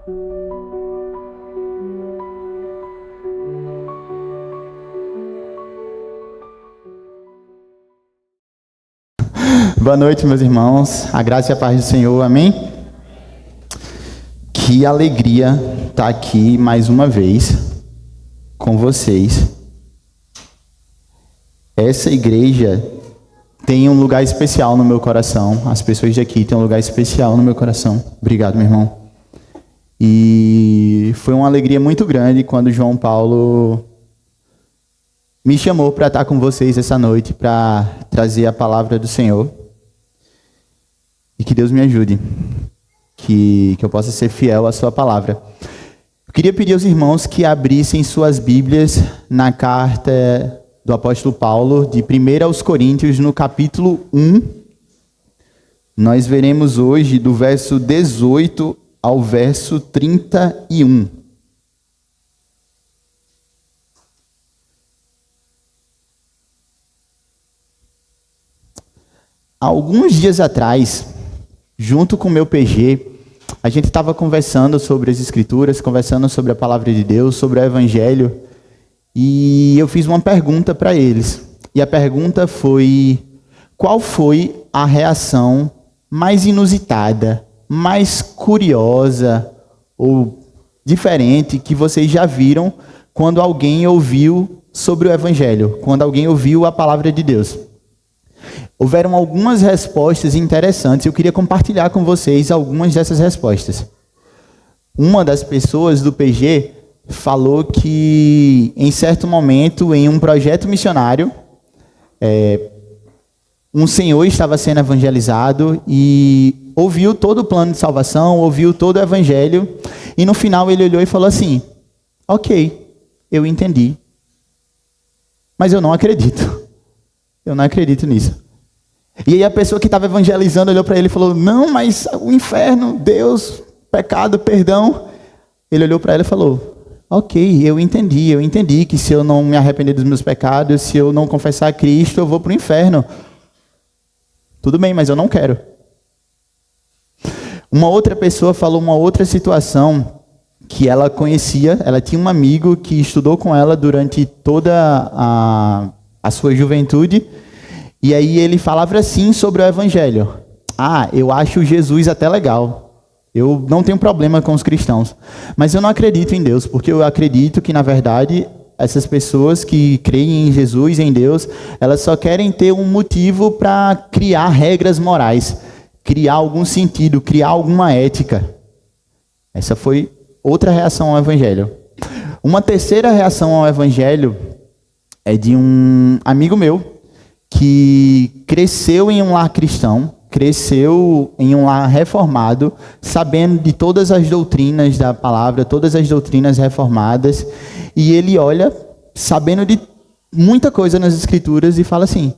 Boa noite, meus irmãos. A graça e a paz do Senhor, amém? Que alegria estar aqui mais uma vez com vocês. Essa igreja tem um lugar especial no meu coração. As pessoas daqui têm um lugar especial no meu coração. Obrigado, meu irmão. E foi uma alegria muito grande quando João Paulo me chamou para estar com vocês essa noite, para trazer a palavra do Senhor. E que Deus me ajude, que eu possa ser fiel à sua palavra. Eu queria pedir aos irmãos que abrissem suas Bíblias na carta do apóstolo Paulo, de 1 aos Coríntios, no capítulo 1. Nós veremos hoje do verso 18 ao verso 31. Alguns dias atrás, junto com o meu PG, a gente estava conversando sobre as Escrituras, conversando sobre a Palavra de Deus, sobre o Evangelho, e eu fiz uma pergunta para eles. E a pergunta foi: qual foi a reação mais inusitada, mais curiosa ou diferente que vocês já viram quando alguém ouviu sobre o Evangelho, quando alguém ouviu a Palavra de Deus? Houveram algumas respostas interessantes. Eu queria compartilhar com vocês algumas dessas respostas. Uma das pessoas do PG falou que, em certo momento, em um projeto missionário, um senhor estava sendo evangelizado e ouviu todo o plano de salvação, ouviu todo o evangelho, e no final ele olhou e falou assim: ok, eu entendi, mas eu não acredito. Eu não acredito nisso. E aí a pessoa que estava evangelizando olhou para ele e falou: não, mas o inferno, Deus, pecado, perdão. Ele olhou para ela e falou: ok, eu entendi que se eu não me arrepender dos meus pecados, se eu não confessar a Cristo, eu vou para o inferno. Tudo bem, mas eu não quero. Uma outra pessoa falou uma outra situação que ela conhecia. Ela tinha um amigo que estudou com ela durante toda a sua juventude, e aí ele falava assim sobre o Evangelho: eu acho Jesus até legal, eu não tenho problema com os cristãos, mas eu não acredito em Deus, porque eu acredito que, na verdade, essas pessoas que creem em Jesus, em Deus, elas só querem ter um motivo para criar regras morais, criar algum sentido, criar alguma ética. Essa foi outra reação ao Evangelho. Uma terceira reação ao Evangelho é de um amigo meu que cresceu em um lar cristão, cresceu em um lar reformado, sabendo de todas as doutrinas da palavra, todas as doutrinas reformadas, e ele olha, sabendo de muita coisa nas Escrituras, e fala assim: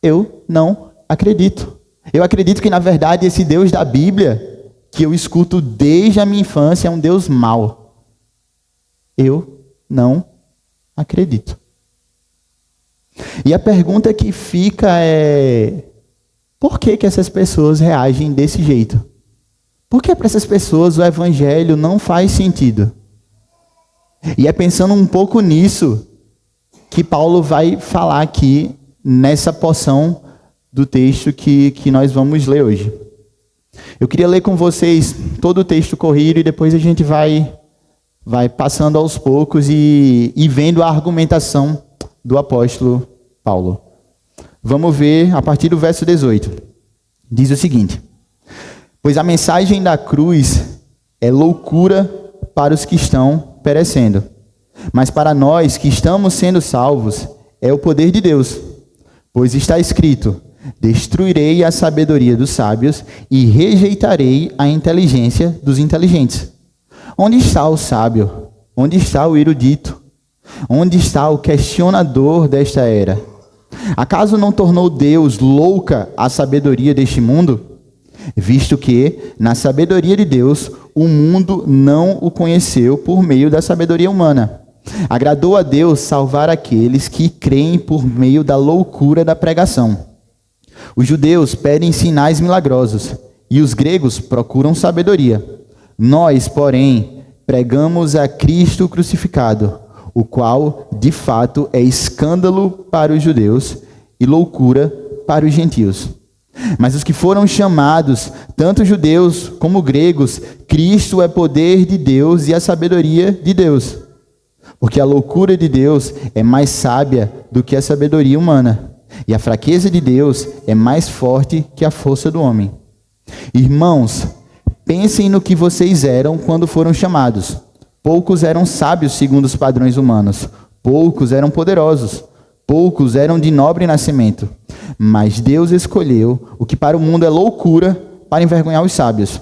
eu não acredito. Eu acredito que, na verdade, esse Deus da Bíblia, que eu escuto desde a minha infância, é um Deus mau. Eu não acredito. E a pergunta que fica é: por que essas pessoas reagem desse jeito? Por que para essas pessoas o Evangelho não faz sentido? E é pensando um pouco nisso que Paulo vai falar aqui nessa porção do texto que nós vamos ler hoje. Eu queria ler com vocês todo o texto corrido e depois a gente vai passando aos poucos e vendo a argumentação do apóstolo Paulo. Vamos ver a partir do verso 18. Diz o seguinte: pois a mensagem da cruz é loucura para os que estão perecendo, mas para nós que estamos sendo salvos é o poder de Deus. Pois está escrito: destruirei a sabedoria dos sábios e rejeitarei a inteligência dos inteligentes. Onde está o sábio? Onde está o erudito? Onde está o questionador desta era? Acaso não tornou Deus louca a sabedoria deste mundo? Visto que, na sabedoria de Deus, o mundo não o conheceu por meio da sabedoria humana. Agradou a Deus salvar aqueles que creem por meio da loucura da pregação. Os judeus pedem sinais milagrosos, e os gregos procuram sabedoria. Nós, porém, pregamos a Cristo crucificado, o qual, de fato, é escândalo para os judeus e loucura para os gentios. Mas os que foram chamados, tanto judeus como gregos, Cristo é poder de Deus e a sabedoria de Deus. Porque a loucura de Deus é mais sábia do que a sabedoria humana, e a fraqueza de Deus é mais forte que a força do homem. Irmãos, pensem no que vocês eram quando foram chamados. Poucos eram sábios segundo os padrões humanos, poucos eram poderosos, poucos eram de nobre nascimento. Mas Deus escolheu o que para o mundo é loucura para envergonhar os sábios,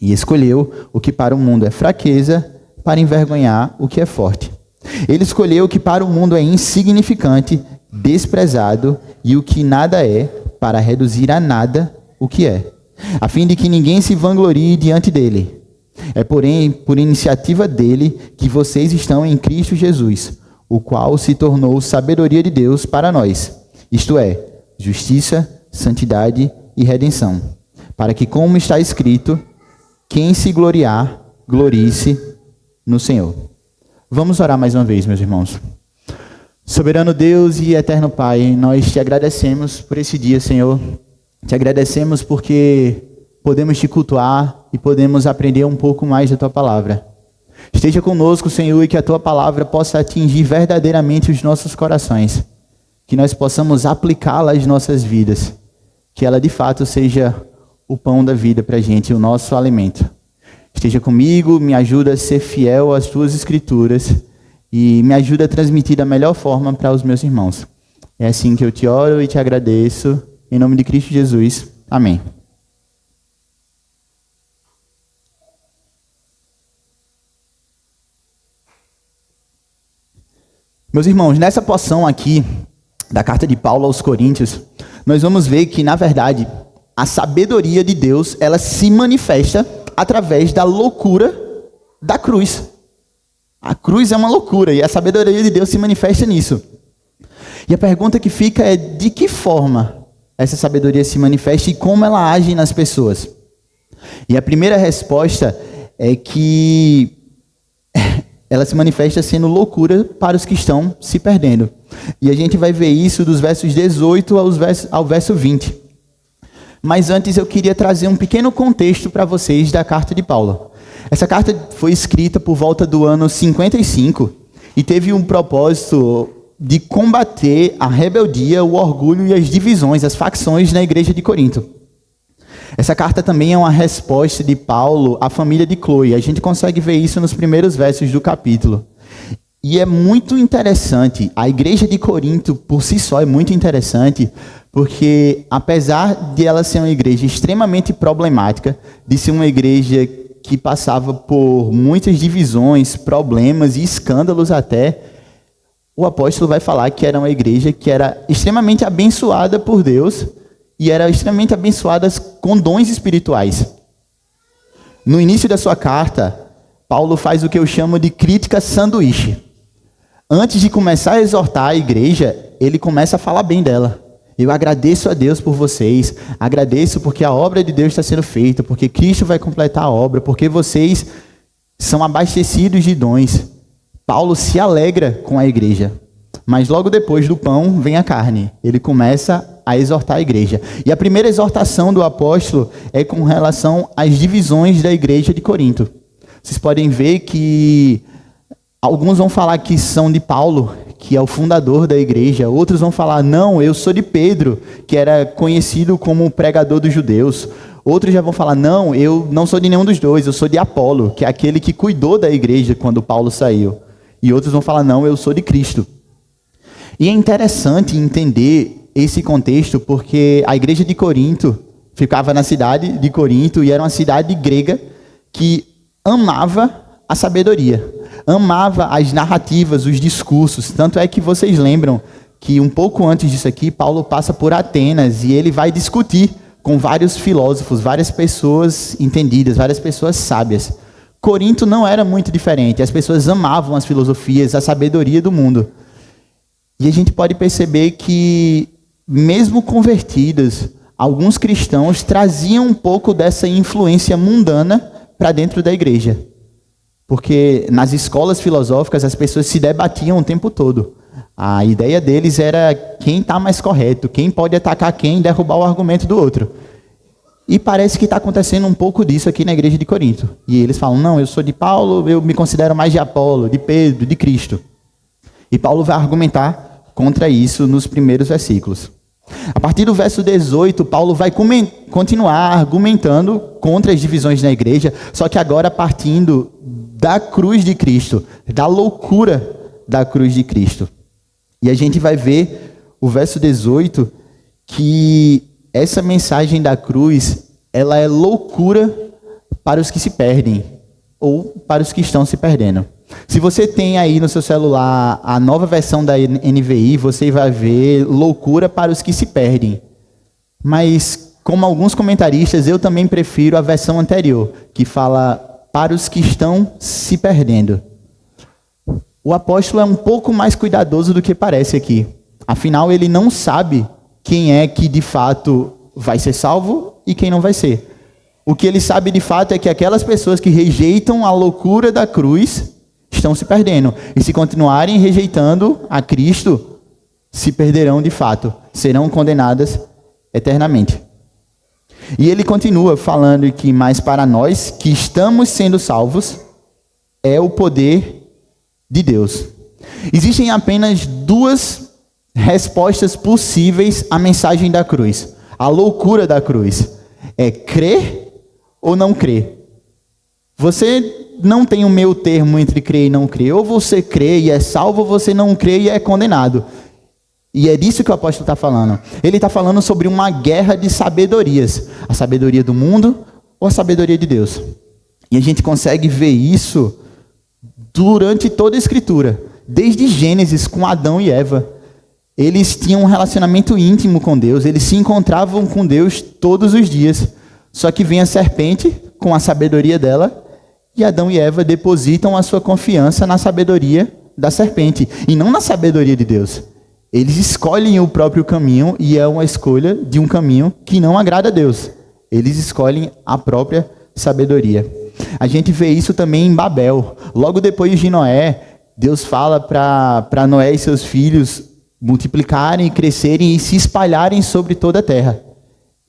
e escolheu o que para o mundo é fraqueza para envergonhar o que é forte. Ele escolheu o que para o mundo é insignificante, desprezado, e o que nada é, para reduzir a nada o que é, a fim de que ninguém se vanglorie diante dele. É, porém, por iniciativa dele que vocês estão em Cristo Jesus, o qual se tornou sabedoria de Deus para nós, isto é, justiça, santidade e redenção, para que, como está escrito, quem se gloriar, glorie-se no Senhor. Vamos orar mais uma vez, meus irmãos. Soberano Deus e eterno Pai, nós te agradecemos por esse dia, Senhor. Te agradecemos porque podemos te cultuar e podemos aprender um pouco mais da tua palavra. Esteja conosco, Senhor, e que a tua palavra possa atingir verdadeiramente os nossos corações. Que nós possamos aplicá-la às nossas vidas. Que ela de fato seja o pão da vida para a gente, o nosso alimento. Esteja comigo, me ajuda a ser fiel às tuas escrituras e me ajuda a transmitir da melhor forma para os meus irmãos. É assim que eu te oro e te agradeço. Em nome de Cristo Jesus. Amém. Meus irmãos, nessa porção aqui da carta de Paulo aos Coríntios, nós vamos ver que, na verdade, a sabedoria de Deus, ela se manifesta através da loucura da cruz. A cruz é uma loucura e a sabedoria de Deus se manifesta nisso. E a pergunta que fica é: de que forma essa sabedoria se manifesta e como ela age nas pessoas? E a primeira resposta é que ela se manifesta sendo loucura para os que estão se perdendo. E a gente vai ver isso dos versos 18 ao verso 20. Mas antes eu queria trazer um pequeno contexto para vocês da carta de Paulo. Essa carta foi escrita por volta do ano 55 e teve um propósito de combater a rebeldia, o orgulho e as divisões, as facções na igreja de Corinto. Essa carta também é uma resposta de Paulo à família de Cloe. A gente consegue ver isso nos primeiros versos do capítulo. E é muito interessante, a igreja de Corinto por si só é muito interessante, porque apesar de ela ser uma igreja extremamente problemática, de ser uma igreja que passava por muitas divisões, problemas e escândalos até, o apóstolo vai falar que era uma igreja que era extremamente abençoada por Deus, e era extremamente abençoadas com dons espirituais. No início da sua carta, Paulo faz o que eu chamo de crítica sanduíche. Antes de começar a exortar a igreja, ele começa a falar bem dela. Eu agradeço a Deus por vocês, agradeço porque a obra de Deus está sendo feita, porque Cristo vai completar a obra, porque vocês são abastecidos de dons. Paulo se alegra com a igreja. Mas logo depois do pão vem a carne. Ele começa a exortar a igreja. E a primeira exortação do apóstolo é com relação às divisões da igreja de Corinto. Vocês podem ver que alguns vão falar que são de Paulo, que é o fundador da igreja. Outros vão falar, não, eu sou de Pedro, que era conhecido como o pregador dos judeus. Outros já vão falar, não, eu não sou de nenhum dos dois, eu sou de Apolo, que é aquele que cuidou da igreja quando Paulo saiu. E outros vão falar, não, eu sou de Cristo. E é interessante entender esse contexto, porque a igreja de Corinto ficava na cidade de Corinto e era uma cidade grega que amava a sabedoria, amava as narrativas, os discursos. Tanto é que vocês lembram que um pouco antes disso aqui, Paulo passa por Atenas e ele vai discutir com vários filósofos, várias pessoas entendidas, várias pessoas sábias. Corinto não era muito diferente, as pessoas amavam as filosofias, a sabedoria do mundo. E a gente pode perceber que, mesmo convertidos, alguns cristãos traziam um pouco dessa influência mundana para dentro da igreja. Porque nas escolas filosóficas as pessoas se debatiam o tempo todo. A ideia deles era quem está mais correto, quem pode atacar quem e derrubar o argumento do outro. E parece que está acontecendo um pouco disso aqui na igreja de Corinto. E eles falam, não, eu sou de Paulo, eu me considero mais de Apolo, de Pedro, de Cristo. E Paulo vai argumentar contra isso nos primeiros versículos. A partir do verso 18, Paulo vai continuar argumentando contra as divisões na igreja, só que agora partindo da cruz de Cristo, da loucura da cruz de Cristo. E a gente vai ver o verso 18, que essa mensagem da cruz, ela é loucura para os que se perdem, ou para os que estão se perdendo. Se você tem aí no seu celular a nova versão da NVI, você vai ver loucura para os que se perdem. Mas, como alguns comentaristas, eu também prefiro a versão anterior, que fala para os que estão se perdendo. O apóstolo é um pouco mais cuidadoso do que parece aqui. Afinal, ele não sabe quem é que de fato vai ser salvo e quem não vai ser. O que ele sabe de fato é que aquelas pessoas que rejeitam a loucura da cruz estão se perdendo. E se continuarem rejeitando a Cristo, se perderão de fato, serão condenadas eternamente. E ele continua falando que, mas para nós que estamos sendo salvos, é o poder de Deus. Existem apenas duas respostas possíveis à mensagem da cruz, à loucura da cruz. É crer ou não crer. Você não tem o meio termo entre crer e não crer. Ou você crê e é salvo, ou você não crê e é condenado. E é disso que o apóstolo está falando. Ele está falando sobre uma guerra de sabedorias. A sabedoria do mundo ou a sabedoria de Deus. E a gente consegue ver isso durante toda a Escritura. Desde Gênesis, com Adão e Eva. Eles tinham um relacionamento íntimo com Deus. Eles se encontravam com Deus todos os dias. Só que vem a serpente, com a sabedoria dela, e Adão e Eva depositam a sua confiança na sabedoria da serpente, e não na sabedoria de Deus. Eles escolhem o próprio caminho, e é uma escolha de um caminho que não agrada a Deus. Eles escolhem a própria sabedoria. A gente vê isso também em Babel. Logo depois de Noé, Deus fala para Noé e seus filhos multiplicarem, crescerem e se espalharem sobre toda a terra.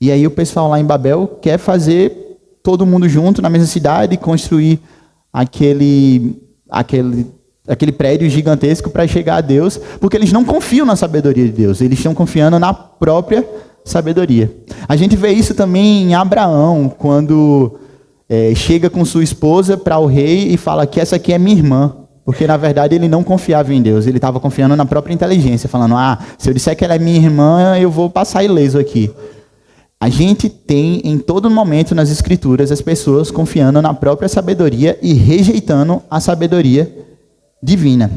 E aí o pessoal lá em Babel quer fazer todo mundo junto na mesma cidade, construir aquele prédio gigantesco para chegar a Deus, porque eles não confiam na sabedoria de Deus, eles estão confiando na própria sabedoria. A gente vê isso também em Abraão, quando chega com sua esposa para o rei e fala que essa aqui é minha irmã, porque na verdade ele não confiava em Deus, ele estava confiando na própria inteligência, falando, se eu disser que ela é minha irmã, eu vou passar ileso aqui. A gente tem em todo momento nas Escrituras as pessoas confiando na própria sabedoria e rejeitando a sabedoria divina.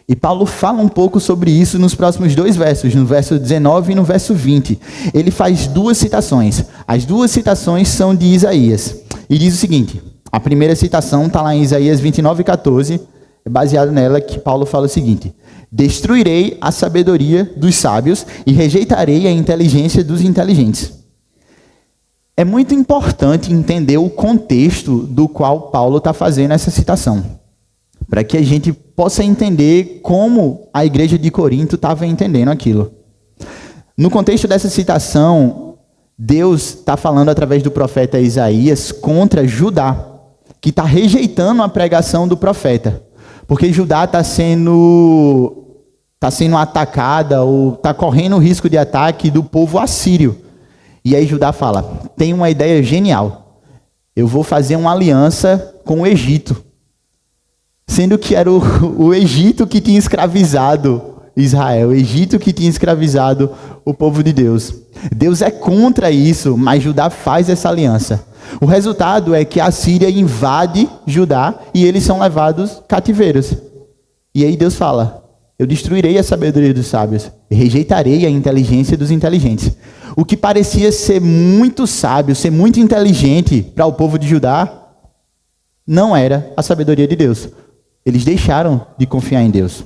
E Paulo fala um pouco sobre isso nos próximos dois versos, no verso 19 e no verso 20. Ele faz duas citações. As duas citações são de Isaías. E diz o seguinte, a primeira citação está lá em Isaías 29:14, é baseado nela que Paulo fala o seguinte: destruirei a sabedoria dos sábios e rejeitarei a inteligência dos inteligentes. É muito importante entender o contexto do qual Paulo está fazendo essa citação, para que a gente possa entender como a igreja de Corinto estava entendendo aquilo. No contexto dessa citação, Deus está falando através do profeta Isaías contra Judá, que está rejeitando a pregação do profeta, porque Judá está sendo atacada ou está correndo o risco de ataque do povo assírio. E aí Judá fala, tem uma ideia genial, eu vou fazer uma aliança com o Egito, sendo que era o Egito que tinha escravizado Israel, o Egito que tinha escravizado o povo de Deus. Deus é contra isso, mas Judá faz essa aliança. O resultado é que a Síria invade Judá e eles são levados cativeiros. E aí Deus fala, eu destruirei a sabedoria dos sábios, rejeitarei a inteligência dos inteligentes. O que parecia ser muito sábio, ser muito inteligente para o povo de Judá, não era a sabedoria de Deus. Eles deixaram de confiar em Deus.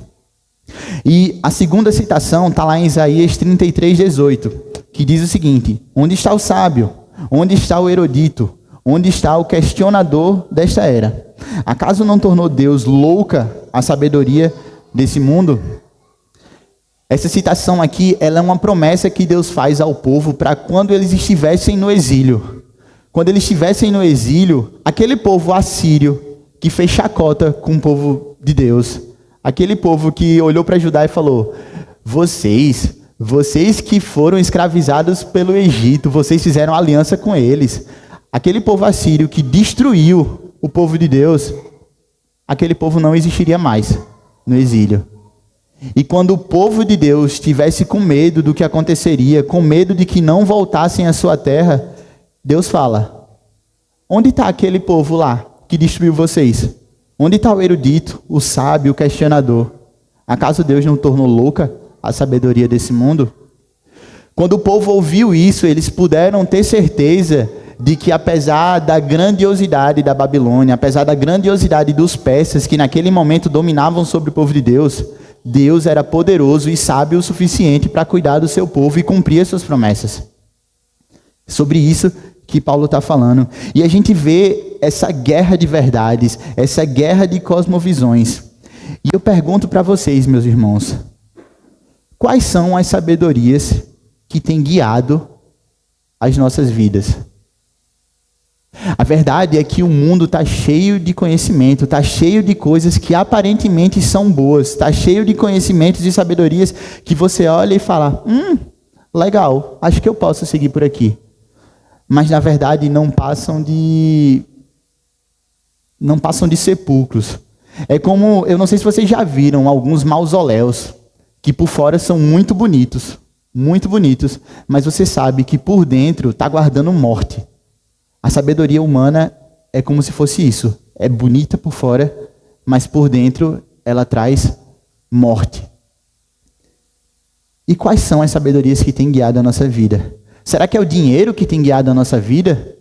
E a segunda citação está lá em Isaías 33:18, que diz o seguinte: onde está o sábio? Onde está o erudito? Onde está o questionador desta era? Acaso não tornou Deus louca a sabedoria desse mundo? Essa citação aqui, ela é uma promessa que Deus faz ao povo para quando eles estivessem no exílio. Quando eles estivessem no exílio, aquele povo assírio que fez chacota com o povo de Deus, aquele povo que olhou para Judá e falou: vocês que foram escravizados pelo Egito, vocês fizeram aliança com eles. Aquele povo assírio que destruiu o povo de Deus, aquele povo não existiria mais no exílio. E quando o povo de Deus estivesse com medo do que aconteceria, com medo de que não voltassem à sua terra, Deus fala: onde está aquele povo lá que destruiu vocês? Onde está o erudito, o sábio, o questionador? Acaso Deus não tornou louca a sabedoria desse mundo? Quando o povo ouviu isso, eles puderam ter certeza de que apesar da grandiosidade da Babilônia, apesar da grandiosidade dos persas que naquele momento dominavam sobre o povo de Deus, Deus era poderoso e sábio o suficiente para cuidar do seu povo e cumprir as suas promessas. Sobre isso que Paulo está falando. E a gente vê essa guerra de verdades, essa guerra de cosmovisões. E eu pergunto para vocês, meus irmãos, quais são as sabedorias que têm guiado as nossas vidas? A verdade é que o mundo está cheio de conhecimento, está cheio de coisas que aparentemente são boas, está cheio de conhecimentos e sabedorias que você olha e fala: legal, acho que eu posso seguir por aqui. Mas na verdade não passam de sepulcros. É como, eu não sei se vocês já viram alguns mausoléus, que por fora são muito bonitos, mas você sabe que por dentro está guardando morte. A sabedoria humana é como se fosse isso. É bonita por fora, mas por dentro ela traz morte. E quais são as sabedorias que têm guiado a nossa vida? Será que é o dinheiro que tem guiado a nossa vida?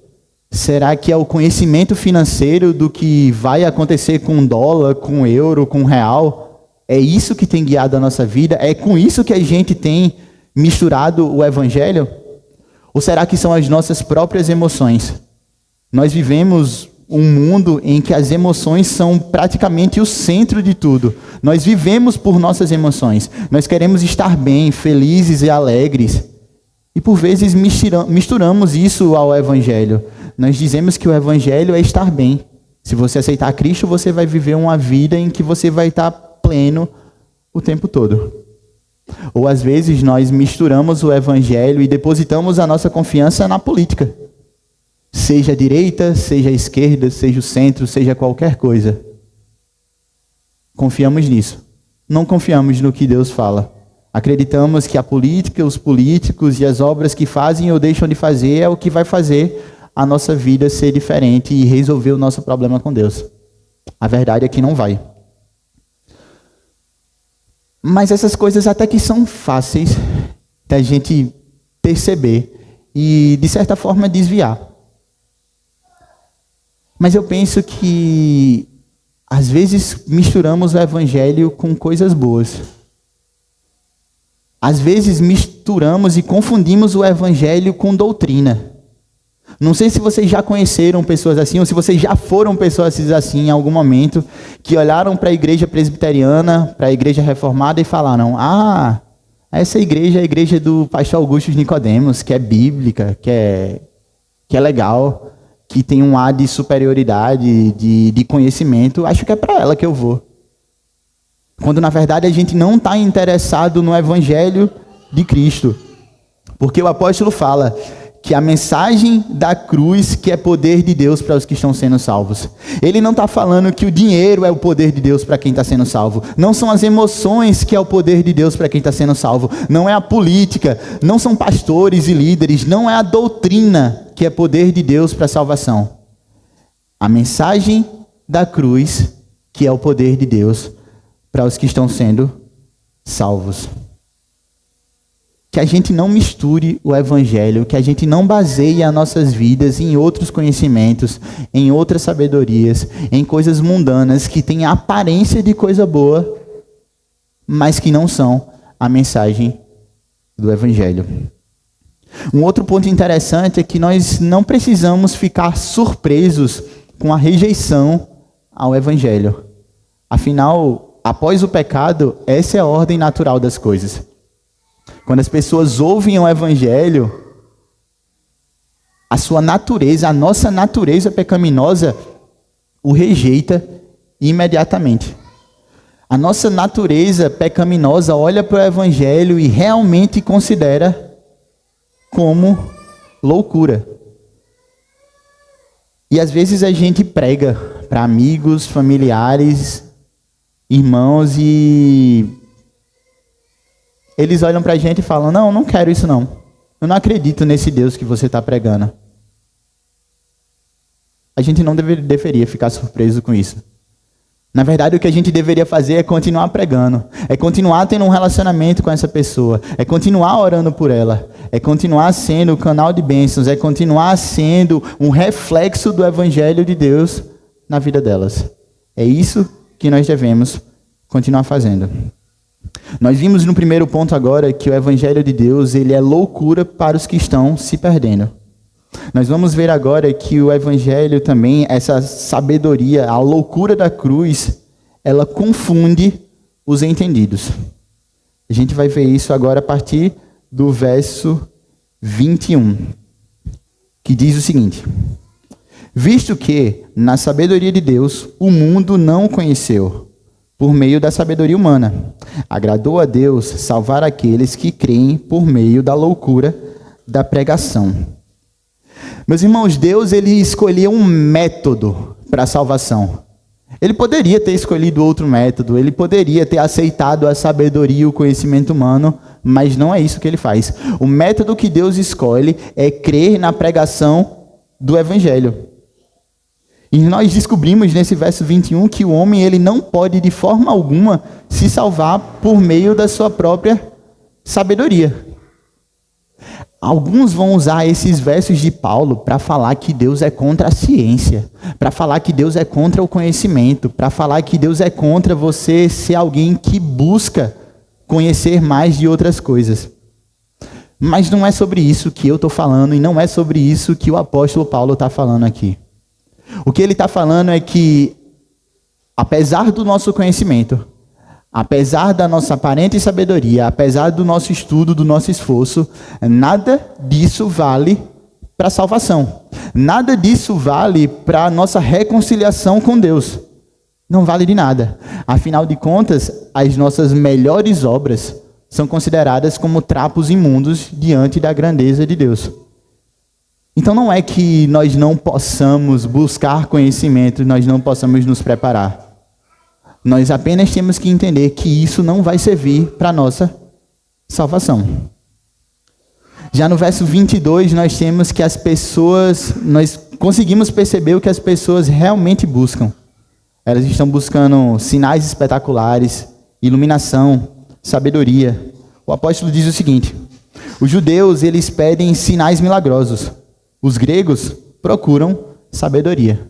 Será que é o conhecimento financeiro do que vai acontecer com o dólar, com o euro, com o real? É isso que tem guiado a nossa vida? É com isso que a gente tem misturado o evangelho? Ou será que são as nossas próprias emoções? Nós vivemos um mundo em que as emoções são praticamente o centro de tudo. Nós vivemos por nossas emoções. Nós queremos estar bem, felizes e alegres. E por vezes misturamos isso ao evangelho. Nós dizemos que o evangelho é estar bem. Se você aceitar Cristo, você vai viver uma vida em que você vai estar pleno o tempo todo. Ou às vezes nós misturamos o evangelho e depositamos a nossa confiança na política. Seja a direita, seja a esquerda, seja o centro, seja qualquer coisa. Confiamos nisso. Não confiamos no que Deus fala. Acreditamos que a política, os políticos e as obras que fazem ou deixam de fazer é o que vai fazer a nossa vida ser diferente e resolver o nosso problema com Deus. A verdade é que não vai. Mas essas coisas até que são fáceis da gente perceber e, de certa forma, desviar. Mas eu penso que, às vezes, misturamos o evangelho com coisas boas. Às vezes, misturamos e confundimos o evangelho com doutrina. Não sei se vocês já conheceram pessoas assim, ou se vocês já foram pessoas assim em algum momento, que olharam para a igreja presbiteriana, para a igreja reformada e falaram: essa igreja é a igreja do pastor Augusto Nicodemos, que é bíblica, que é legal, que tem um ar de superioridade, de conhecimento, acho que é para ela que eu vou. Quando na verdade a gente não está interessado no evangelho de Cristo. Porque o apóstolo fala que a mensagem da cruz que é poder de Deus para os que estão sendo salvos. Ele não está falando que o dinheiro é o poder de Deus para quem está sendo salvo. Não são as emoções que é o poder de Deus para quem está sendo salvo. Não é a política, não são pastores e líderes, não é a doutrina que é poder de Deus para a salvação. A mensagem da cruz que é o poder de Deus para os que estão sendo salvos. Que a gente não misture o evangelho, que a gente não baseie as nossas vidas em outros conhecimentos, em outras sabedorias, em coisas mundanas que têm a aparência de coisa boa, mas que não são a mensagem do evangelho. Um outro ponto interessante é que nós não precisamos ficar surpresos com a rejeição ao Evangelho. Afinal, após o pecado, essa é a ordem natural das coisas. Quando as pessoas ouvem o Evangelho, a sua natureza, a nossa natureza pecaminosa, o rejeita imediatamente. A nossa natureza pecaminosa olha para o Evangelho e realmente considera como loucura. E às vezes a gente prega para amigos, familiares, irmãos e eles olham para a gente e falam: não quero isso não. Eu não acredito nesse Deus que você está pregando. A gente não deveria ficar surpreso com isso. Na verdade, o que a gente deveria fazer é continuar pregando, é continuar tendo um relacionamento com essa pessoa, é continuar orando por ela, é continuar sendo o canal de bênçãos, é continuar sendo um reflexo do Evangelho de Deus na vida delas. É isso que nós devemos continuar fazendo. Nós vimos no primeiro ponto agora que o Evangelho de Deus, ele é loucura para os que estão se perdendo. Nós vamos ver agora que o Evangelho também, essa sabedoria, a loucura da cruz, ela confunde os entendidos. A gente vai ver isso agora a partir do verso 21, que diz o seguinte: visto que, na sabedoria de Deus, o mundo não o conheceu, por meio da sabedoria humana, agradou a Deus salvar aqueles que creem por meio da loucura da pregação. Meus irmãos, Deus ele escolheu um método para a salvação. Ele poderia ter escolhido outro método, ele poderia ter aceitado a sabedoria e o conhecimento humano, mas não é isso que ele faz. O método que Deus escolhe é crer na pregação do Evangelho. E nós descobrimos nesse verso 21 que o homem ele não pode de forma alguma se salvar por meio da sua própria sabedoria. Alguns vão usar esses versos de Paulo para falar que Deus é contra a ciência, para falar que Deus é contra o conhecimento, para falar que Deus é contra você ser alguém que busca conhecer mais de outras coisas. Mas não é sobre isso que eu estou falando e não é sobre isso que o apóstolo Paulo está falando aqui. O que ele está falando é que, apesar do nosso conhecimento, apesar da nossa aparente sabedoria, apesar do nosso estudo, do nosso esforço, nada disso vale para a salvação. Nada disso vale para a nossa reconciliação com Deus. Não vale de nada. Afinal de contas, as nossas melhores obras são consideradas como trapos imundos diante da grandeza de Deus. Então não é que nós não possamos buscar conhecimento, nós não possamos nos preparar. Nós apenas temos que entender que isso não vai servir para a nossa salvação. Já no verso 22, nós temos que nós conseguimos perceber o que as pessoas realmente buscam. Elas estão buscando sinais espetaculares, iluminação, sabedoria. O apóstolo diz o seguinte: os judeus, eles pedem sinais milagrosos. Os gregos procuram sabedoria.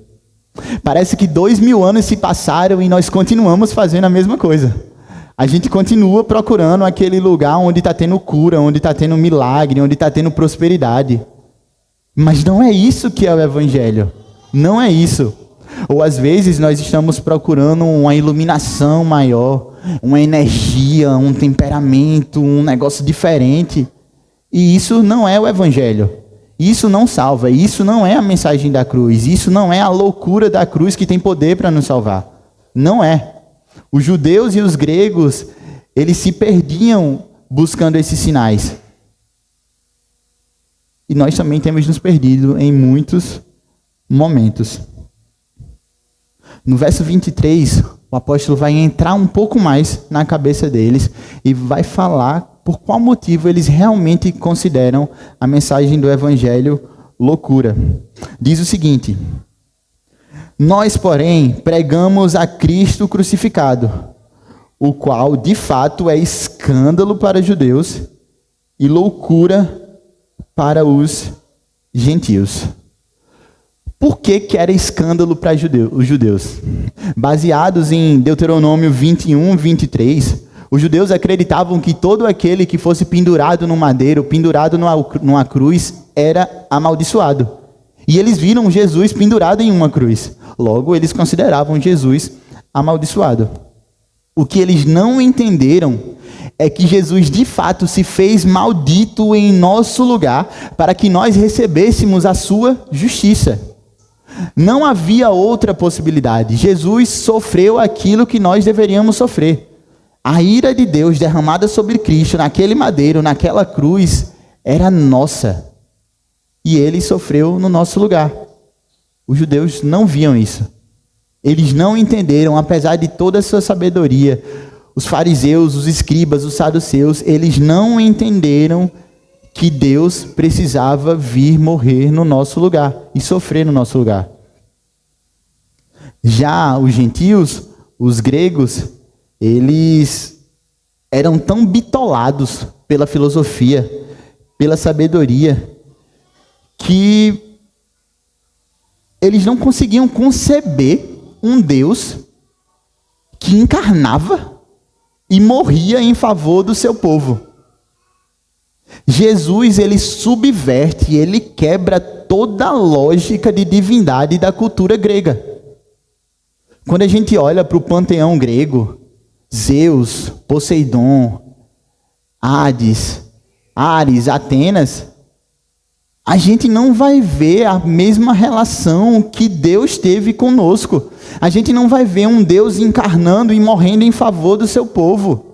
Parece que 2000 anos se passaram e nós continuamos fazendo a mesma coisa. A gente continua procurando aquele lugar onde está tendo cura, onde está tendo milagre, onde está tendo prosperidade. Mas não é isso que é o Evangelho. Não é isso. Ou às vezes nós estamos procurando uma iluminação maior, uma energia, um temperamento, um negócio diferente. E isso não é o Evangelho. Isso não salva, isso não é a mensagem da cruz, isso não é a loucura da cruz que tem poder para nos salvar. Não é. Os judeus e os gregos, eles se perdiam buscando esses sinais. E nós também temos nos perdido em muitos momentos. No verso 23, o apóstolo vai entrar um pouco mais na cabeça deles e vai falar por qual motivo eles realmente consideram a mensagem do Evangelho loucura. Diz o seguinte: nós, porém, pregamos a Cristo crucificado, o qual, de fato, é escândalo para os judeus e loucura para os gentios. Por que era escândalo para os judeus? Baseados em Deuteronômio 21, 23, Os judeus acreditavam que todo aquele que fosse pendurado no madeiro, pendurado numa cruz, era amaldiçoado. E eles viram Jesus pendurado em uma cruz. Logo, eles consideravam Jesus amaldiçoado. O que eles não entenderam é que Jesus de fato se fez maldito em nosso lugar para que nós recebêssemos a sua justiça. Não havia outra possibilidade. Jesus sofreu aquilo que nós deveríamos sofrer. A ira de Deus derramada sobre Cristo, naquele madeiro, naquela cruz, era nossa. E ele sofreu no nosso lugar. Os judeus não viam isso. Eles não entenderam, apesar de toda a sua sabedoria. Os fariseus, os escribas, os saduceus, eles não entenderam que Deus precisava vir morrer no nosso lugar e sofrer no nosso lugar. Já os gentios, os gregos, eles eram tão bitolados pela filosofia, pela sabedoria, que eles não conseguiam conceber um Deus que encarnava e morria em favor do seu povo. Jesus, ele subverte, ele quebra toda a lógica de divindade da cultura grega. Quando a gente olha para o panteão grego, Zeus, Poseidon, Hades, Ares, Atenas, a gente não vai ver a mesma relação que Deus teve conosco. A gente não vai ver um Deus encarnando e morrendo em favor do seu povo.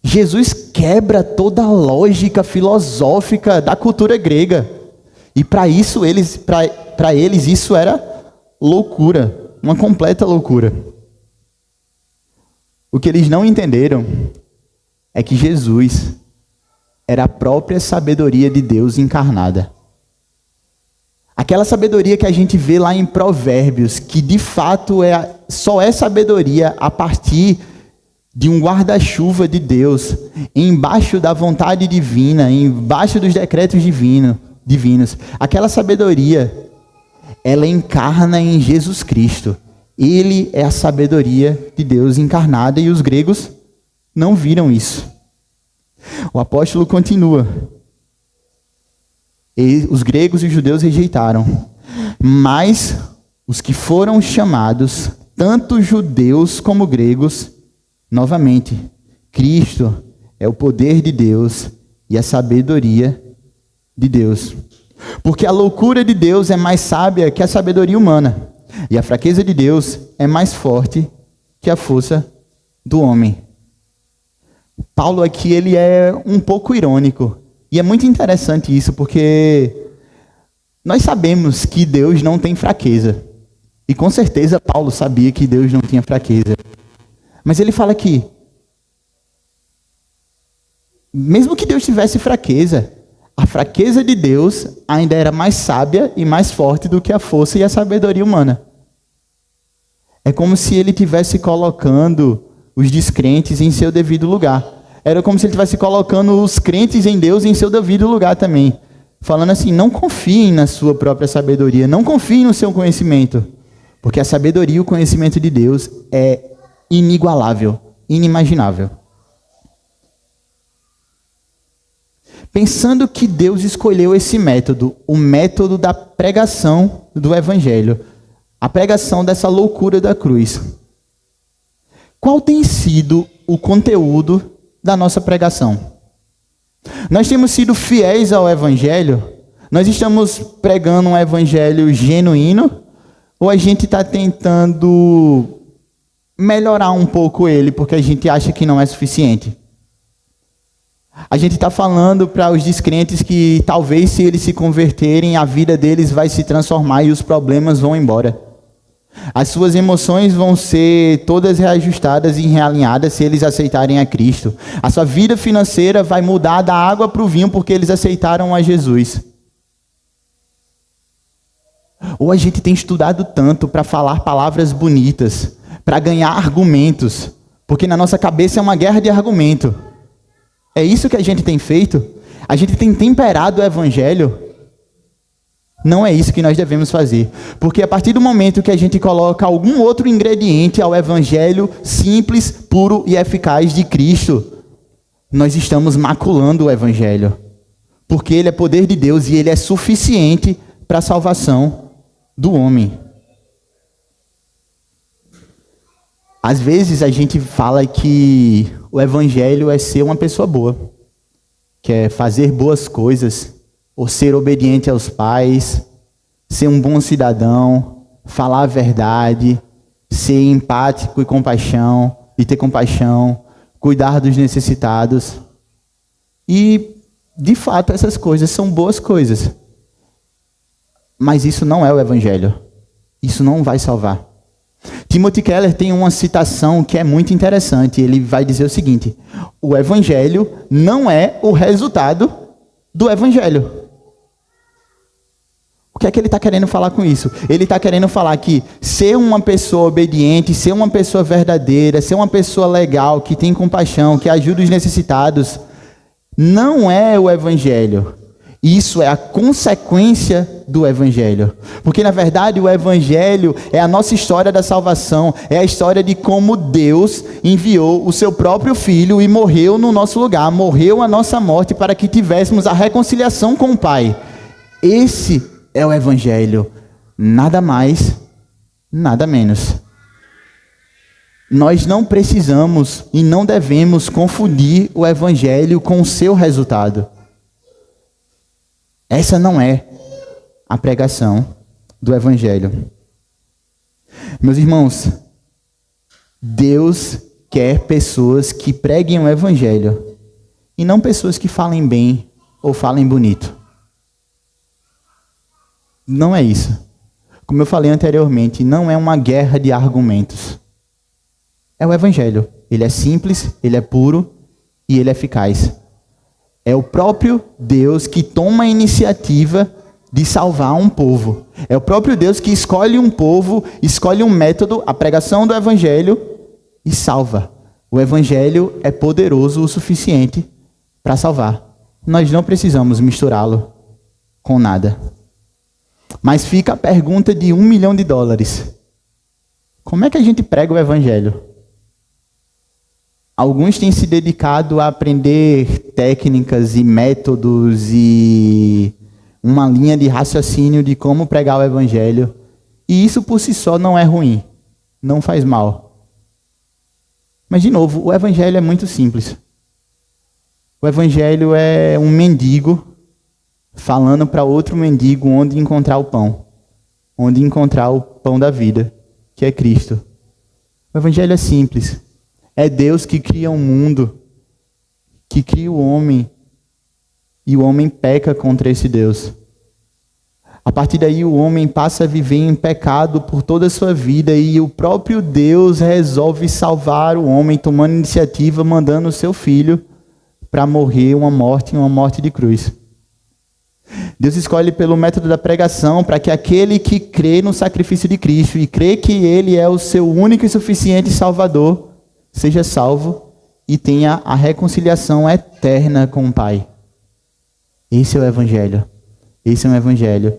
Jesus quebra toda a lógica filosófica da cultura grega. E para eles isso era loucura, uma completa loucura. O que eles não entenderam é que Jesus era a própria sabedoria de Deus encarnada. Aquela sabedoria que a gente vê lá em Provérbios, que de fato só é sabedoria a partir de um guarda-chuva de Deus, embaixo da vontade divina, embaixo dos decretos divinos. Aquela sabedoria, ela encarna em Jesus Cristo. Ele é a sabedoria de Deus encarnada e os gregos não viram isso. O apóstolo continua. Os gregos e os judeus rejeitaram, mas os que foram chamados, tanto judeus como gregos, novamente, Cristo é o poder de Deus e a sabedoria de Deus. Porque a loucura de Deus é mais sábia que a sabedoria humana, e a fraqueza de Deus é mais forte que a força do homem. Paulo aqui, ele é um pouco irônico. E é muito interessante isso, porque nós sabemos que Deus não tem fraqueza. E com certeza Paulo sabia que Deus não tinha fraqueza. Mas ele fala que, mesmo que Deus tivesse fraqueza, a fraqueza de Deus ainda era mais sábia e mais forte do que a força e a sabedoria humana. É como se ele estivesse colocando os descrentes em seu devido lugar. Era como se ele estivesse colocando os crentes em Deus em seu devido lugar também. Falando assim, não confiem na sua própria sabedoria, não confiem no seu conhecimento. Porque a sabedoria e o conhecimento de Deus é inigualável, inimaginável. Pensando que Deus escolheu esse método, o método da pregação do Evangelho, a pregação dessa loucura da cruz. Qual tem sido o conteúdo da nossa pregação? Nós temos sido fiéis ao Evangelho? Nós estamos pregando um Evangelho genuíno? Ou a gente está tentando melhorar um pouco ele, porque a gente acha que não é suficiente? A gente está falando para os descrentes que talvez se eles se converterem, a vida deles vai se transformar e os problemas vão embora. As suas emoções vão ser todas reajustadas e realinhadas se eles aceitarem a Cristo. A sua vida financeira vai mudar da água para o vinho porque eles aceitaram a Jesus. Ou a gente tem estudado tanto para falar palavras bonitas, para ganhar argumentos, porque na nossa cabeça é uma guerra de argumento. É isso que a gente tem feito? A gente tem temperado o Evangelho Não é isso que nós devemos fazer. Porque a partir do momento que a gente coloca algum outro ingrediente ao evangelho simples, puro e eficaz de Cristo, nós estamos maculando o evangelho. Porque ele é poder de Deus e ele é suficiente para a salvação do homem. Às vezes a gente fala que o evangelho é ser uma pessoa boa, que é fazer boas coisas, ou ser obediente aos pais, ser um bom cidadão, falar a verdade, ser empático e ter compaixão, cuidar dos necessitados. E, de fato, essas coisas são boas coisas. Mas isso não é o evangelho. Isso não vai salvar. Timothy Keller tem uma citação que é muito interessante. Ele vai dizer o seguinte: o evangelho não é o resultado do evangelho. O que é que ele está querendo falar com isso? Ele está querendo falar que ser uma pessoa obediente, ser uma pessoa verdadeira, ser uma pessoa legal, que tem compaixão, que ajuda os necessitados, não é o evangelho. Isso é a consequência do evangelho. Porque, na verdade, o evangelho é a nossa história da salvação. É a história de como Deus enviou o seu próprio Filho e morreu no nosso lugar. Morreu a nossa morte para que tivéssemos a reconciliação com o Pai. Esse é o evangelho. Nada mais, nada menos. Nós não precisamos e não devemos confundir o evangelho com o seu resultado. Essa não é a pregação do evangelho. Meus irmãos, Deus quer pessoas que preguem o evangelho e não pessoas que falem bem ou falem bonito. Não é isso. Como eu falei anteriormente, não é uma guerra de argumentos. É o evangelho. Ele é simples, ele é puro e ele é eficaz. É o próprio Deus que toma a iniciativa de salvar um povo. É o próprio Deus que escolhe um povo, escolhe um método, a pregação do evangelho, e salva. O evangelho é poderoso o suficiente para salvar. Nós não precisamos misturá-lo com nada. Mas fica a pergunta de $1 milhão. Como é que a gente prega o evangelho? Alguns têm se dedicado a aprender técnicas e métodos e uma linha de raciocínio de como pregar o evangelho. E isso por si só não é ruim, não faz mal. Mas, de novo, o evangelho é muito simples. O evangelho é um mendigo falando para outro mendigo onde encontrar o pão. Onde encontrar o pão da vida, que é Cristo. O evangelho é simples. É Deus que cria um mundo, que cria o homem, e o homem peca contra esse Deus. A partir daí o homem passa a viver em pecado por toda a sua vida, e o próprio Deus resolve salvar o homem, tomando iniciativa, mandando o seu filho para morrer uma morte de cruz. Deus escolhe pelo método da pregação para que aquele que crê no sacrifício de Cristo e crê que Ele é o seu único e suficiente Salvador, seja salvo e tenha a reconciliação eterna com o Pai. Esse é o evangelho. Esse é um evangelho.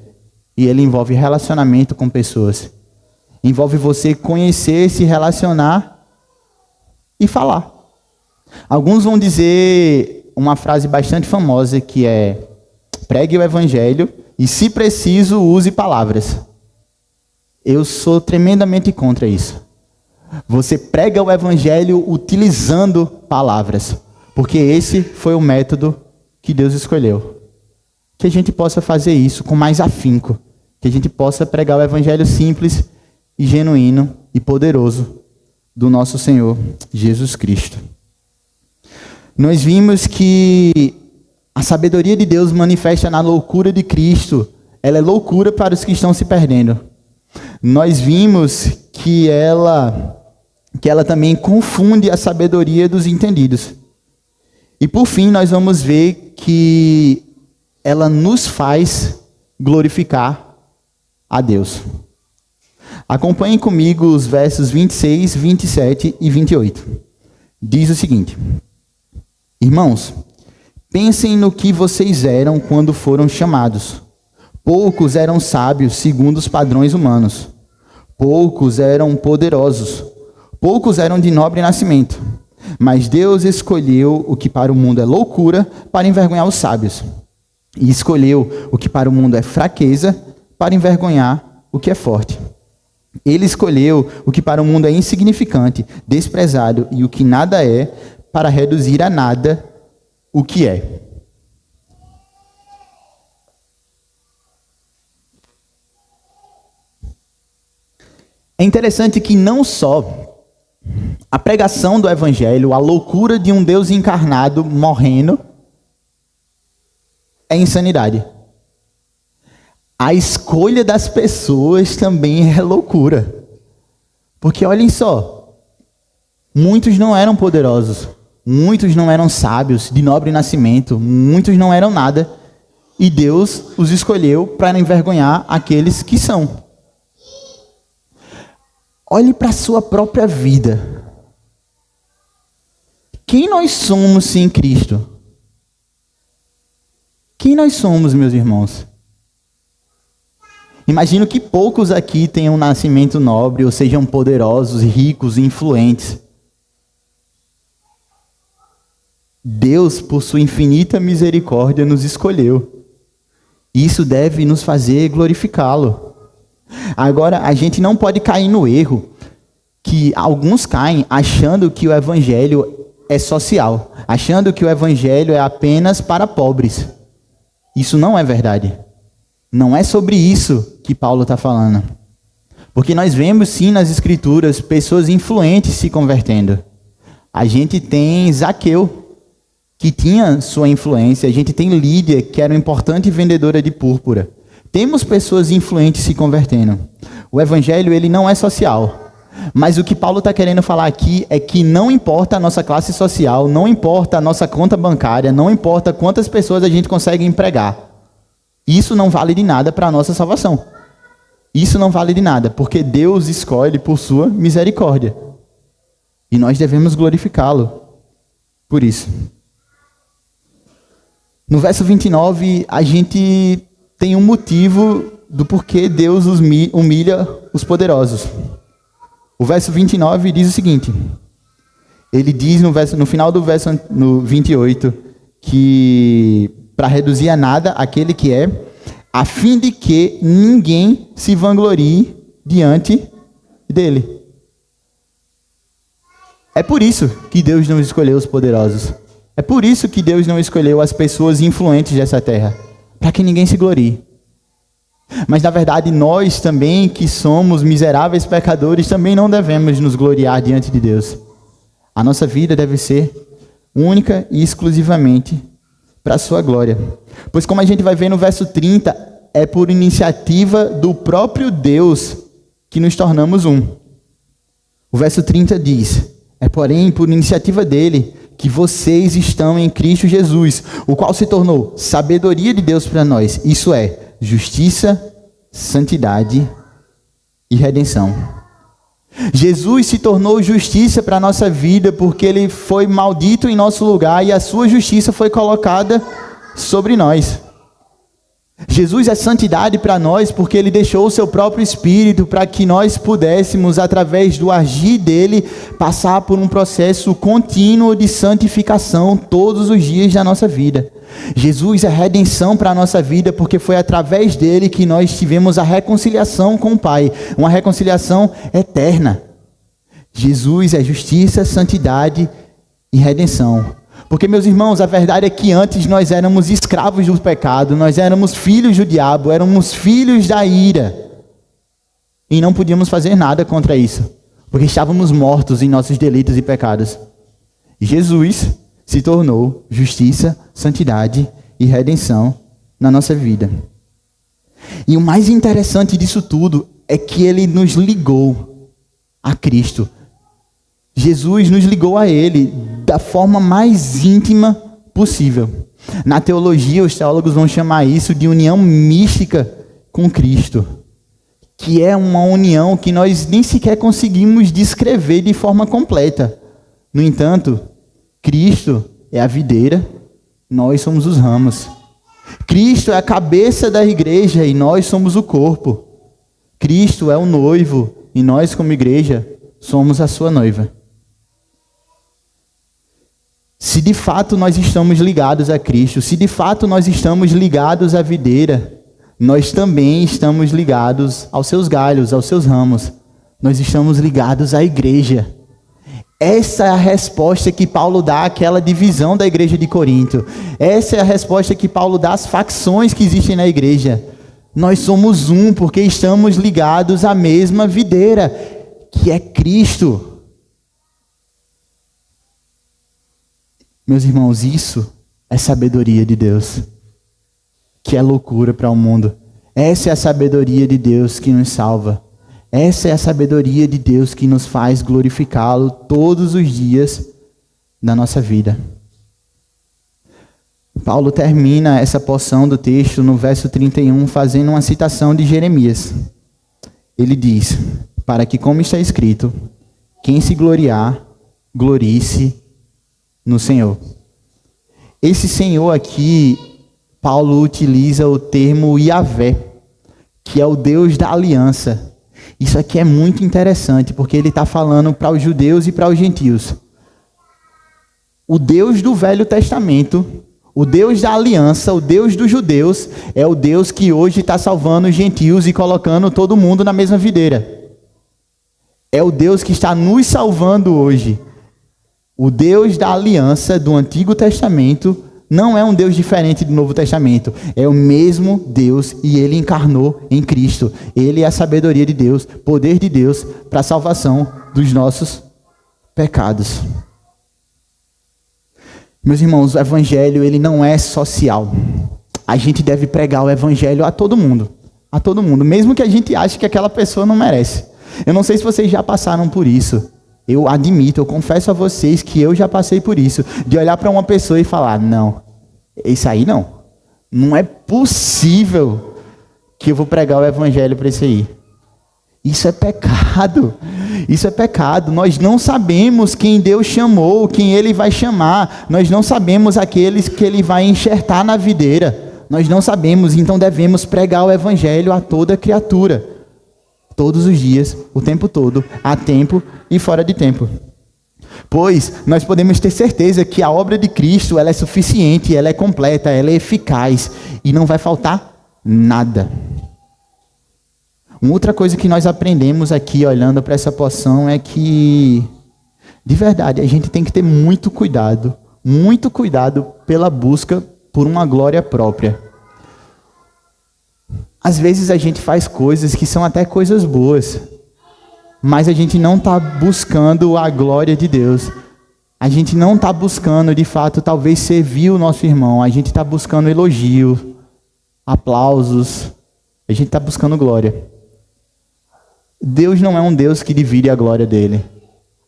E ele envolve relacionamento com pessoas. Envolve você conhecer, se relacionar e falar. Alguns vão dizer uma frase bastante famosa que é: pregue o evangelho e, se preciso, use palavras. Eu sou tremendamente contra isso. Você prega o evangelho utilizando palavras, porque esse foi o método que Deus escolheu. Que a gente possa fazer isso com mais afinco, que a gente possa pregar o evangelho simples e genuíno e poderoso do nosso Senhor Jesus Cristo. Nós vimos que a sabedoria de Deus manifesta na loucura de Cristo. Ela é loucura para os que estão se perdendo. Nós vimos que ela também confunde a sabedoria dos entendidos. E por fim, nós vamos ver que ela nos faz glorificar a Deus. Acompanhem comigo os versos 26, 27 e 28. Diz o seguinte: Irmãos, pensem no que vocês eram quando foram chamados. Poucos eram sábios segundo os padrões humanos. Poucos eram poderosos. Poucos eram de nobre nascimento. Mas Deus escolheu o que para o mundo é loucura para envergonhar os sábios. E escolheu o que para o mundo é fraqueza para envergonhar o que é forte. Ele escolheu o que para o mundo é insignificante, desprezado e o que nada é, para reduzir a nada o que é. É interessante que não só a pregação do evangelho, a loucura de um Deus encarnado morrendo, é insanidade. A escolha das pessoas também é loucura. Porque olhem só, muitos não eram poderosos, muitos não eram sábios, de nobre nascimento, muitos não eram nada, e Deus os escolheu para envergonhar aqueles que são. Olhe para a sua própria vida. Quem nós somos sem Cristo? Quem nós somos, meus irmãos? Imagino que poucos aqui tenham um nascimento nobre, ou sejam poderosos, ricos, influentes. Deus, por sua infinita misericórdia, nos escolheu. Isso deve nos fazer glorificá-lo. Agora, a gente não pode cair no erro que alguns caem achando que o evangelho é social, achando que o evangelho é apenas para pobres. Isso não é verdade. Não é sobre isso que Paulo está falando. Porque nós vemos sim nas escrituras pessoas influentes se convertendo. A gente tem Zaqueu, que tinha sua influência. A gente tem Lídia, que era uma importante vendedora de púrpura. Temos pessoas influentes se convertendo. O evangelho, ele não é social. Mas o que Paulo está querendo falar aqui é que não importa a nossa classe social, não importa a nossa conta bancária, não importa quantas pessoas a gente consegue empregar. Isso não vale de nada para a nossa salvação. Isso não vale de nada, porque Deus escolhe por sua misericórdia. E nós devemos glorificá-lo por isso. No verso 29, a gente tem um motivo do porquê Deus humilha os poderosos. O verso 29 diz o seguinte. Ele diz no final do verso no 28 que para reduzir a nada aquele que é, a fim de que ninguém se vanglorie diante dele. É por isso que Deus não escolheu os poderosos. É por isso que Deus não escolheu as pessoas influentes dessa terra. Para que ninguém se glorie. Mas na verdade nós também, que somos miseráveis pecadores, também não devemos nos gloriar diante de Deus. A nossa vida deve ser única e exclusivamente para a sua glória. Pois como a gente vai ver no verso 30, é por iniciativa do próprio Deus que nos tornamos um. O verso 30 diz, é porém por iniciativa dele que vocês estão em Cristo Jesus, o qual se tornou sabedoria de Deus para nós. Isso é, justiça, santidade e redenção. Jesus se tornou justiça para a nossa vida porque ele foi maldito em nosso lugar e a sua justiça foi colocada sobre nós. Jesus é santidade para nós porque ele deixou o seu próprio Espírito para que nós pudéssemos, através do agir dele, passar por um processo contínuo de santificação todos os dias da nossa vida. Jesus é redenção para a nossa vida porque foi através dele que nós tivemos a reconciliação com o Pai, uma reconciliação eterna. Jesus é justiça, santidade e redenção. Porque, meus irmãos, a verdade é que antes nós éramos escravos do pecado, nós éramos filhos do diabo, éramos filhos da ira. E não podíamos fazer nada contra isso, porque estávamos mortos em nossos delitos e pecados. E Jesus se tornou justiça, santidade e redenção na nossa vida. E o mais interessante disso tudo é que ele nos ligou a Cristo. Jesus nos ligou a ele da forma mais íntima possível. Na teologia, os teólogos vão chamar isso de união mística com Cristo, que é uma união que nós nem sequer conseguimos descrever de forma completa. No entanto, Cristo é a videira, nós somos os ramos. Cristo é a cabeça da igreja e nós somos o corpo. Cristo é o noivo e nós, como igreja, somos a sua noiva. Se de fato nós estamos ligados a Cristo, se de fato nós estamos ligados à videira, nós também estamos ligados aos seus galhos, aos seus ramos. Nós estamos ligados à igreja. Essa é a resposta que Paulo dá àquela divisão da igreja de Corinto. Essa é a resposta que Paulo dá às facções que existem na igreja. Nós somos um porque estamos ligados à mesma videira, que é Cristo. Meus irmãos, isso é sabedoria de Deus, que é loucura para o mundo. Essa é a sabedoria de Deus que nos salva. Essa é a sabedoria de Deus que nos faz glorificá-lo todos os dias da nossa vida. Paulo termina essa porção do texto no verso 31 fazendo uma citação de Jeremias. Ele diz: para que, como está escrito, quem se gloriar, glorie-se no Senhor. Esse Senhor aqui, Paulo utiliza o termo Yahvé, que é o Deus da aliança. Isso aqui é muito interessante, porque ele está falando para os judeus e para os gentios. O Deus do Velho Testamento, o Deus da aliança, o Deus dos judeus, é o Deus que hoje está salvando os gentios e colocando todo mundo na mesma videira. É o Deus que está nos salvando hoje. O Deus da aliança do Antigo Testamento não é um Deus diferente do Novo Testamento. É o mesmo Deus e ele encarnou em Cristo. Ele é a sabedoria de Deus, poder de Deus para a salvação dos nossos pecados. Meus irmãos, o evangelho ele não é social. A gente deve pregar o evangelho a todo mundo. A todo mundo, mesmo que a gente ache que aquela pessoa não merece. Eu não sei se vocês já passaram por isso. Eu admito, eu confesso a vocês que eu já passei por isso. De olhar para uma pessoa e falar, não, isso aí não. Não é possível que eu vou pregar o evangelho para esse aí. Isso é pecado. Isso é pecado. Nós não sabemos quem Deus chamou, quem Ele vai chamar. Nós não sabemos aqueles que Ele vai enxertar na videira. Nós não sabemos, então devemos pregar o evangelho a toda criatura. Todos os dias, o tempo todo, a tempo e fora de tempo. Pois nós podemos ter certeza que a obra de Cristo ela é suficiente, ela é completa, ela é eficaz e não vai faltar nada. Uma outra coisa que nós aprendemos aqui, olhando para essa porção, é que, de verdade, a gente tem que ter muito cuidado pela busca por uma glória própria. Às vezes a gente faz coisas que são até coisas boas, mas a gente não está buscando a glória de Deus. A gente não está buscando, de fato, talvez servir o nosso irmão. A gente está buscando elogio, aplausos. A gente está buscando glória. Deus não é um Deus que divide a glória dele.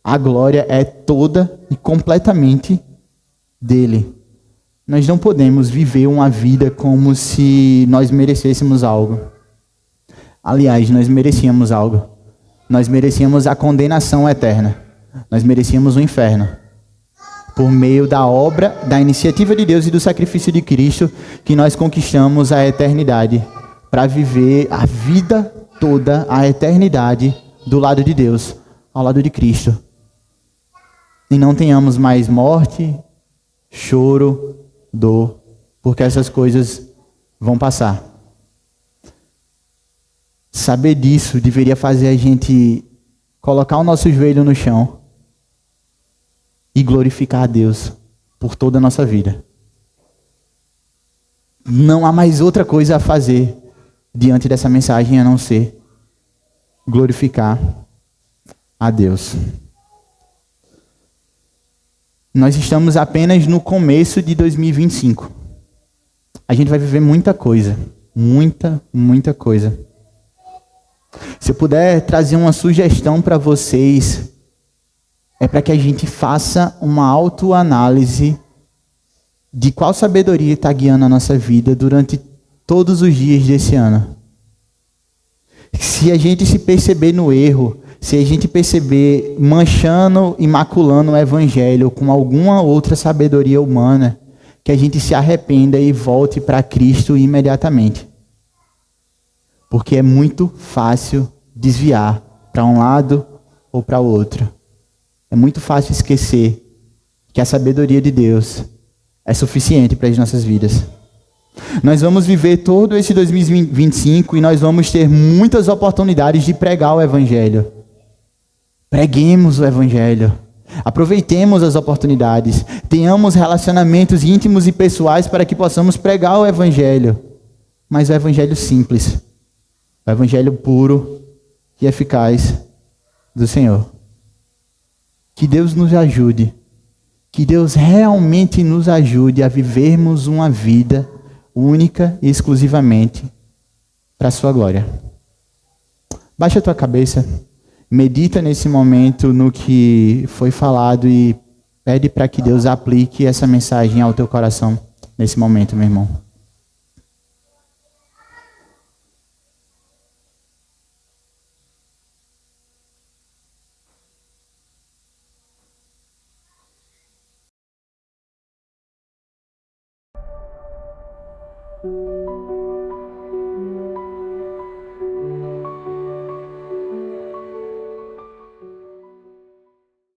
A glória é toda e completamente dele. Nós não podemos viver uma vida como se nós merecêssemos algo. Aliás, nós merecíamos algo. Nós merecíamos a condenação eterna. Nós merecíamos o inferno. Por meio da obra, da iniciativa de Deus e do sacrifício de Cristo, que nós conquistamos a eternidade. Para viver a vida toda, a eternidade, do lado de Deus, ao lado de Cristo. E não tenhamos mais morte, choro, dor, porque essas coisas vão passar. Saber disso deveria fazer a gente colocar o nosso joelho no chão e glorificar a Deus por toda a nossa vida. Não há mais outra coisa a fazer diante dessa mensagem a não ser glorificar a Deus. Nós estamos apenas no começo de 2025. A gente vai viver muita coisa. Muita coisa. Se eu puder trazer uma sugestão para vocês, é para que a gente faça uma autoanálise de qual sabedoria está guiando a nossa vida durante todos os dias desse ano. Se a gente se perceber no erro, se a gente perceber manchando e maculando o evangelho com alguma outra sabedoria humana, que a gente se arrependa e volte para Cristo imediatamente. Porque é muito fácil desviar para um lado ou para o outro. É muito fácil esquecer que a sabedoria de Deus é suficiente para as nossas vidas. Nós vamos viver todo esse 2025 e nós vamos ter muitas oportunidades de pregar o Evangelho. Preguemos o Evangelho. Aproveitemos as oportunidades. Tenhamos relacionamentos íntimos e pessoais para que possamos pregar o Evangelho. Mas o Evangelho simples. O Evangelho puro e eficaz do Senhor. Que Deus nos ajude. Que Deus realmente nos ajude a vivermos uma vida única e exclusivamente para a sua glória. Baixa a tua cabeça. Medita nesse momento no que foi falado e pede para que Deus aplique essa mensagem ao teu coração nesse momento, meu irmão.